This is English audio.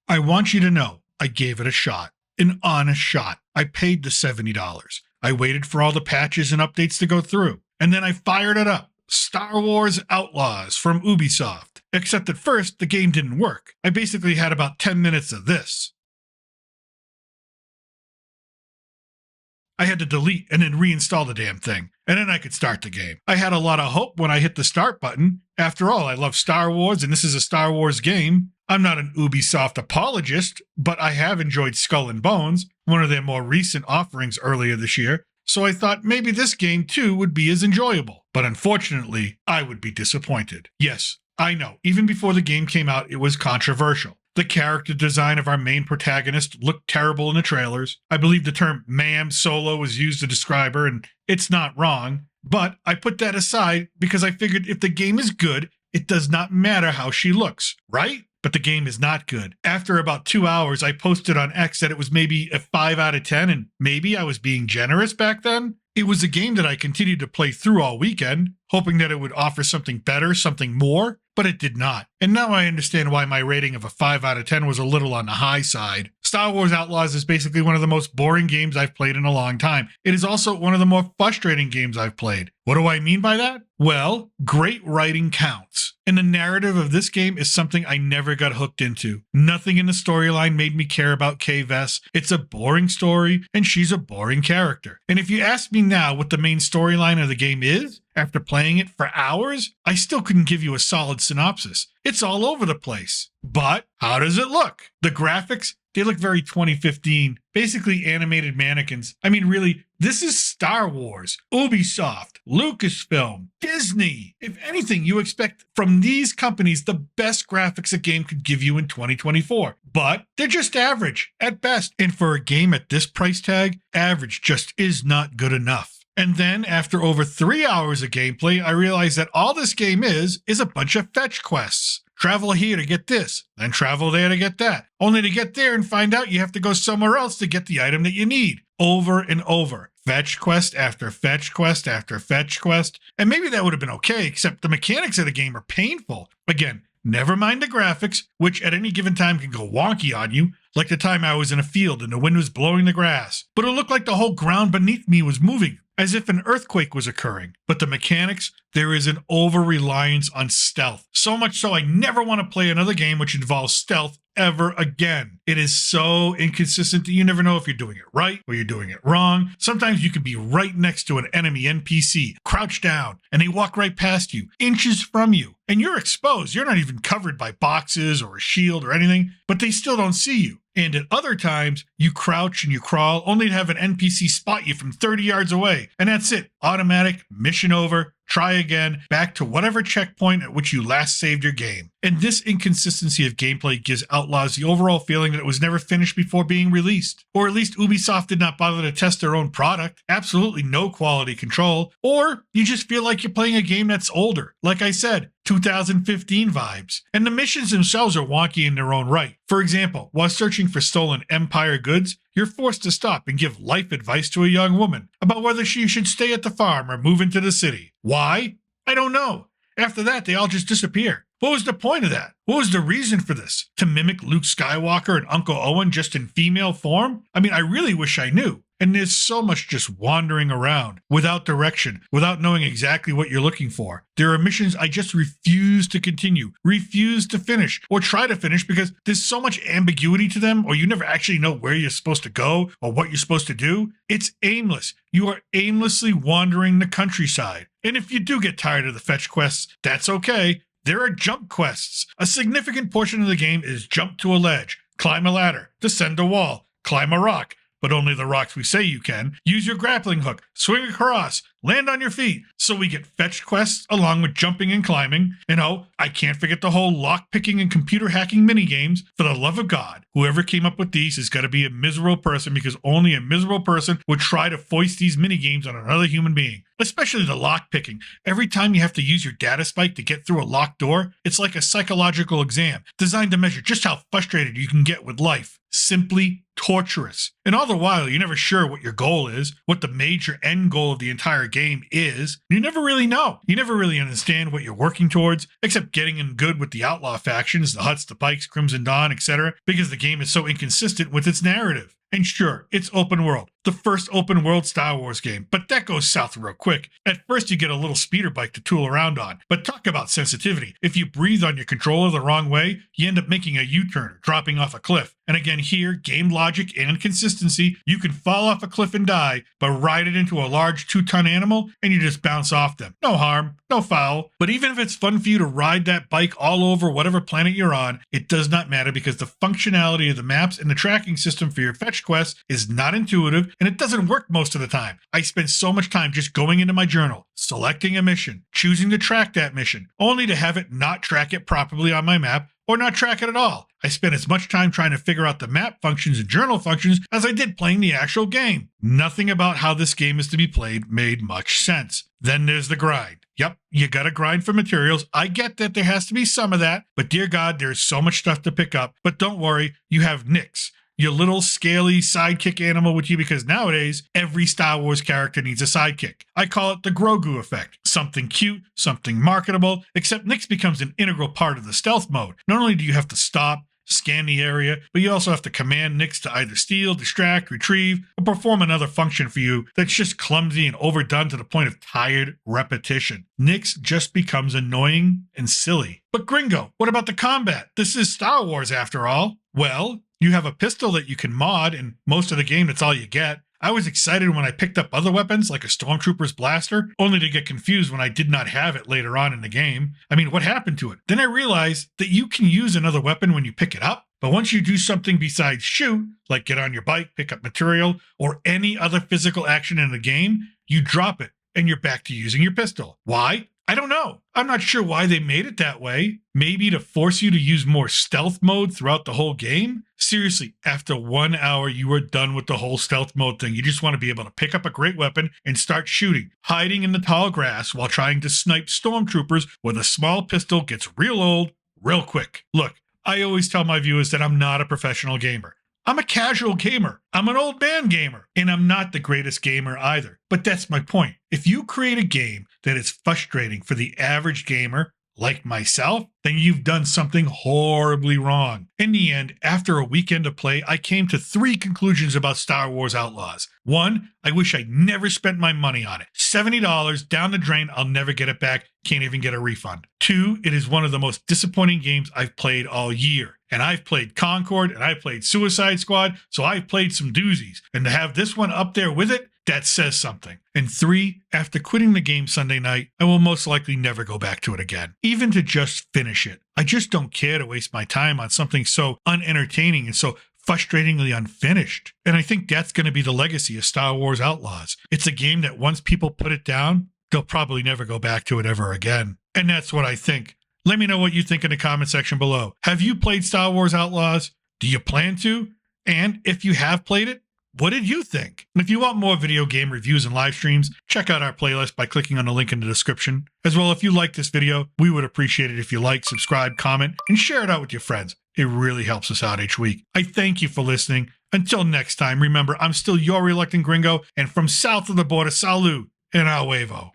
I want you to know I gave it a shot. An honest shot. I paid the $70. I waited for all the patches and updates to go through. And then I fired it up. Star Wars Outlaws from Ubisoft. Except at first, the game didn't work. I basically had about 10 minutes of this. I had to delete and then reinstall the damn thing, and then I could start the game. I had a lot of hope when I hit the start button. After all, I love Star Wars, and this is a Star Wars game. I'm not an Ubisoft apologist, but I have enjoyed Skull and Bones, one of their more recent offerings earlier this year, so I thought maybe this game too would be as enjoyable. But unfortunately, I would be disappointed. Yes, I know, even before the game came out, it was controversial. The character design of our main protagonist looked terrible in the trailers. I believe the term ma'am solo was used to describe her, and it's not wrong. But I put that aside because I figured if the game is good, it does not matter how she looks, right? But the game is not good. After about 2 hours, I posted on X that it was maybe a 5 out of 10, and maybe I was being generous back then. It was a game that I continued to play through all weekend, hoping that it would offer something better, something more, but it did not. And now I understand why my rating of a 5 out of 10 was a little on the high side. Star Wars Outlaws is basically one of the most boring games I've played in a long time. It is also one of the more frustrating games I've played. What do I mean by that? Well, great writing counts. And the narrative of this game is something I never got hooked into. Nothing in the storyline made me care about Kay Vess. It's a boring story, and she's a boring character. And if you ask me now what the main storyline of the game is, after playing it for hours, I still couldn't give you a solid synopsis. It's all over the place. But how does it look? The graphics, they look very 2015, basically animated mannequins. I mean, really, this is Star Wars, Ubisoft, Lucasfilm, Disney. If anything, you expect from these companies the best graphics a game could give you in 2024. But they're just average, at best. And for a game at this price tag, average just is not good enough. And then, after over 3 hours of gameplay, I realized that all this game is a bunch of fetch quests. Travel here to get this, then travel there to get that. Only to get there and find out you have to go somewhere else to get the item that you need. Over and over. Fetch quest after fetch quest after fetch quest. And maybe that would have been okay, except the mechanics of the game are painful. Again, never mind the graphics, which at any given time can go wonky on you, like the time I was in a field and the wind was blowing the grass. But it looked like the whole ground beneath me was moving, as if an earthquake was occurring. But the mechanics, there is an over-reliance on stealth. So much so I never want to play another game which involves stealth ever again. It is so inconsistent that you never know if you're doing it right or you're doing it wrong. Sometimes you can be right next to an enemy NPC, crouch down, and they walk right past you, inches from you, and you're exposed. You're not even covered by boxes or a shield or anything, but they still don't see you. And at other times, you crouch and you crawl only to have an NPC spot you from 30 yards away. And that's it. Automatic, mission over, try again, back to whatever checkpoint at which you last saved your game. And this inconsistency of gameplay gives Outlaws the overall feeling that it was never finished before being released. Or at least Ubisoft did not bother to test their own product. Absolutely no quality control. Or you just feel like you're playing a game that's older. Like I said, 2015 vibes. And the missions themselves are wonky in their own right. For example, while searching for stolen Empire goods, you're forced to stop and give life advice to a young woman about whether she should stay at the farm or move into the city. Why? I don't know. After that, they all just disappear. What was the point of that? What was the reason for this? To mimic Luke Skywalker and Uncle Owen just in female form? I mean, I really wish I knew. And there's so much just wandering around, without direction, without knowing exactly what you're looking for. There are missions I just refuse to continue, refuse to finish, or try to finish because there's so much ambiguity to them, or you never actually know where you're supposed to go or what you're supposed to do. It's aimless. You are aimlessly wandering the countryside. And if you do get tired of the fetch quests, that's okay. There are jump quests. A significant portion of the game is jump to a ledge, climb a ladder, descend a wall, climb a rock, but only the rocks we say you can, use your grappling hook, swing across, land on your feet. So we get fetch quests along with jumping and climbing. And oh, I can't forget the whole lock-picking and computer hacking minigames. For the love of God, whoever came up with these has got to be a miserable person, because only a miserable person would try to foist these minigames on another human being. Especially the lock-picking. Every time you have to use your data spike to get through a locked door, it's like a psychological exam designed to measure just how frustrated you can get with life. Simply torturous. And all the while, you're never sure what your goal is, what the major end goal of the entire game is. You never really know. You never really understand what you're working towards, except getting in good with the outlaw factions, the Hutts, the Pikes, Crimson Dawn, etc., because the game is so inconsistent with its narrative. And sure, it's open world, the first open world Star Wars game, but that goes south real quick. At first you get a little speeder bike to tool around on, but talk about sensitivity. If you breathe on your controller the wrong way, you end up making a U-turn or dropping off a cliff. And again here, game logic and consistency, you can fall off a cliff and die, but ride it into a large 2-ton animal and you just bounce off them. No harm, no foul. But even if it's fun for you to ride that bike all over whatever planet you're on, it does not matter because the functionality of the maps and the tracking system for your fetch quest is not intuitive and it doesn't work most of the time. I spend so much time just going into my journal, selecting a mission, choosing to track that mission, only to have it not track it properly on my map or not track it at all. I spent as much time trying to figure out the map functions and journal functions as I did playing the actual game. Nothing about how this game is to be played made much sense. Then there's the grind. Yep, you gotta grind for materials. I get that there has to be some of that, but dear God, there's so much stuff to pick up. But don't worry, you have Nix, your little scaly sidekick animal with you, because nowadays every Star Wars character needs a sidekick. I call it the Grogu effect. Something cute, something marketable, except Nix becomes an integral part of the stealth mode. Not only do you have to stop, scan the area, but you also have to command Nix to either steal, distract, retrieve, or perform another function for you that's just clumsy and overdone to the point of tired repetition. Nix just becomes annoying and silly. But Gringo, what about the combat? This is Star Wars after all. Well, you have a pistol that you can mod, and most of the game that's all you get. I was excited when I picked up other weapons like a Stormtrooper's blaster, only to get confused when I did not have it later on in the game. I mean, what happened to it? Then I realized that you can use another weapon when you pick it up, but once you do something besides shoot, like get on your bike, pick up material, or any other physical action in the game, you drop it and you're back to using your pistol. Why? I don't know. I'm not sure why they made it that way. Maybe to force you to use more stealth mode throughout the whole game? Seriously, after 1 hour, you are done with the whole stealth mode thing. You just want to be able to pick up a great weapon and start shooting. Hiding in the tall grass while trying to snipe stormtroopers with a small pistol gets real old real quick. Look, I always tell my viewers that I'm not a professional gamer. I'm a casual gamer. I'm an old man gamer. And I'm not the greatest gamer either. But that's my point. If you create a game that is frustrating for the average gamer, like myself, then you've done something horribly wrong. In the end, after a weekend of play, I came to 3 conclusions about Star Wars Outlaws. 1, I wish I'd never spent my money on it. $70 down the drain, I'll never get it back, can't even get a refund. 2, it is one of the most disappointing games I've played all year. And I've played Concord, and I've played Suicide Squad, so I've played some doozies. And to have this one up there with it, that says something. And 3, after quitting the game Sunday night, I will most likely never go back to it again, even to just finish it. I just don't care to waste my time on something so unentertaining and so frustratingly unfinished. And I think that's going to be the legacy of Star Wars Outlaws. It's a game that once people put it down, they'll probably never go back to it ever again. And that's what I think. Let me know what you think in the comment section below. Have you played Star Wars Outlaws? Do you plan to? And if you have played it, what did you think? And if you want more video game reviews and live streams, check out our playlist by clicking on the link in the description. As well, if you like this video, we would appreciate it if you like, subscribe, comment, and share it out with your friends. It really helps us out each week. I thank you for listening. Until next time, remember, I'm still your reluctant gringo, and from south of the border, salud and al huevo.